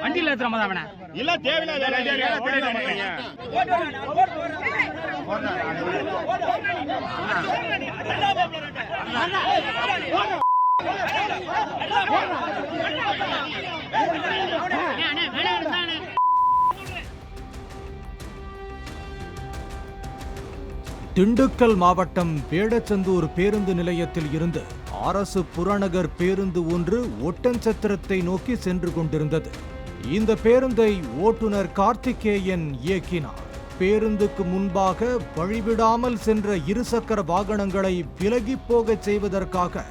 வண்டியில ஏத்துறமா அவன இல்ல தேவையில்ல திண்டுக்கல் மாவட்டம் வேடச்சந்தூர் பேருந்து நிலையத்தில் இருந்து அரசு புறநகர் பேருந்து ஒன்று ஒட்டன்சத்திரத்தை நோக்கி சென்று கொண்டிருந்தது. இந்த பேருந்தை ஓட்டுநர் கார்த்திகேயன் இயக்கினார். பேருந்துக்கு முன்பாக வழிவிடாமல் சென்ற இருசக்கர வாகனங்களை விலகி போகச் செய்வதற்காக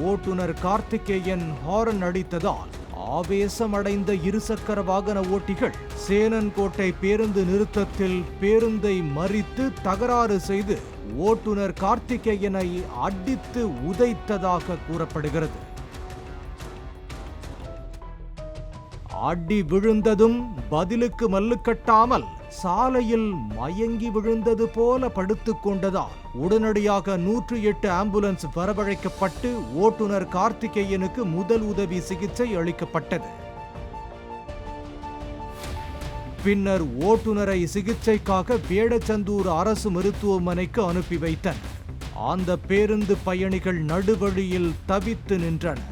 ஓட்டுநர் கார்த்திகேயன் ஹாரன் அடித்ததால் ஆவேசமடைந்த இருசக்கர வாகன ஓட்டிகள் சேனன்கோட்டை பேருந்து நிறுத்தத்தில் பேருந்தை மறித்து தகராறு செய்து ஓட்டுநர் கார்த்திகேயனை அடித்து உதைத்ததாக கூறப்படுகிறது. அடி விழுந்ததும் பதிலுக்கு மல்லுக்கட்டாமல் சாலையில் மயங்கி விழுந்தது போல படுத்துக் கொண்டதால் உடனடியாக 108 ஆம்புலன்ஸ் வரவழைக்கப்பட்டு ஓட்டுநர் கார்த்திகேயனுக்கு முதல் உதவி சிகிச்சை அளிக்கப்பட்டது. பின்னர் ஓட்டுநரை சிகிச்சைக்காக வேடச்சந்தூர் அரசு மருத்துவமனைக்கு அனுப்பி வைத்தனர். அந்த பேருந்து பயணிகள் நடுவழியில் தவித்து நின்றனர்.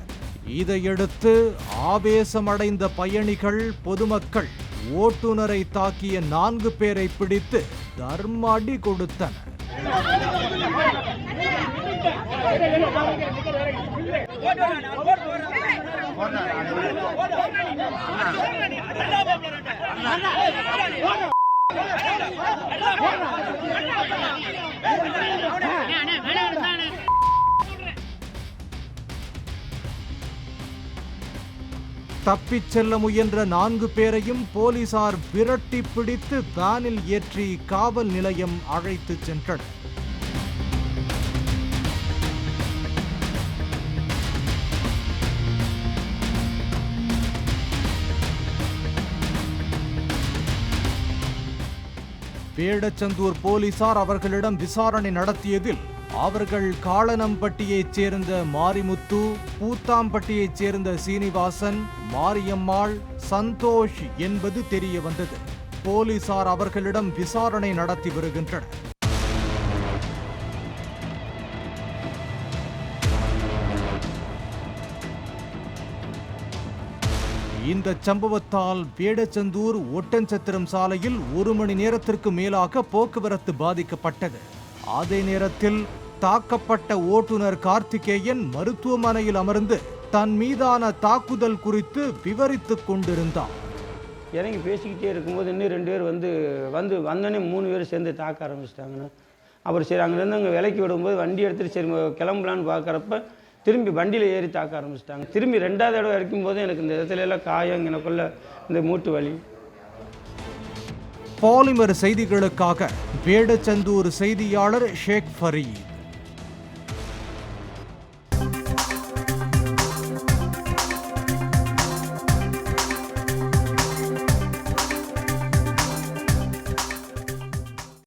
இதையடுத்து ஆவேசமடைந்த பயணிகள் பொதுமக்கள் ஓட்டுநரை தாக்கிய 4 பேரை பிடித்து தர்ம அடி கொடுத்தனர். தப்பிச் செல்ல முயன்ற 4 பேரையும் போலீசார் விரட்டி பிடித்து வேனில் ஏற்றி காவல் நிலையம் அழைத்து சென்றனர். வேடச்சந்தூர் போலீசார் அவர்களிடம் விசாரணை நடத்தியதில் அவர்கள் காளனம்பட்டியைச் சேர்ந்த மாரிமுத்து, பூத்தாம்பட்டியைச் சேர்ந்த சீனிவாசன், மாரியம்மாள், சந்தோஷ் என்பது தெரிய வந்தது. போலீசார் அவர்களிடம் விசாரணை நடத்தி வருகின்றனர். இந்த சம்பவத்தால் வேடச்சந்தூர் ஒட்டன்சத்திரம் சாலையில் 1 மணி நேரத்திற்கு மேலாக போக்குவரத்து பாதிக்கப்பட்டது. அதே நேரத்தில் தாக்கப்பட்ட ஓட்டுநர் கார்த்திகேயன் மருத்துவமனையில் அமர்ந்து தன் மீதான தாக்குதல் குறித்து விவரித்துக் கொண்டிருந்தார். இறங்கி பேசிக்கிட்டே இருக்கும்போது இன்னும் 2 பேர் வந்தோடனே 3 பேர் சேர்ந்து தாக்க ஆரம்பிச்சிட்டாங்கண்ணா. அப்புறம் சரி அங்கேருந்து அங்கே விலைக்கு விடும்போது வண்டி எடுத்துகிட்டு சரி கிளம்பலான்னு பார்க்குறப்ப திரும்பி வண்டியில் ஏறி தாக்க ஆரம்பிச்சிட்டாங்க. திரும்பி 2வது தடவை இறக்கும்போது எனக்கு இந்த இடத்துல எல்லாம் காயம், எனக்குள்ள இந்த மூட்டு வலி. பாலிமர் செய்திகளுக்காக வேடச்சந்தூர் செய்தியாளர் ஷேக் ஃபரீத்.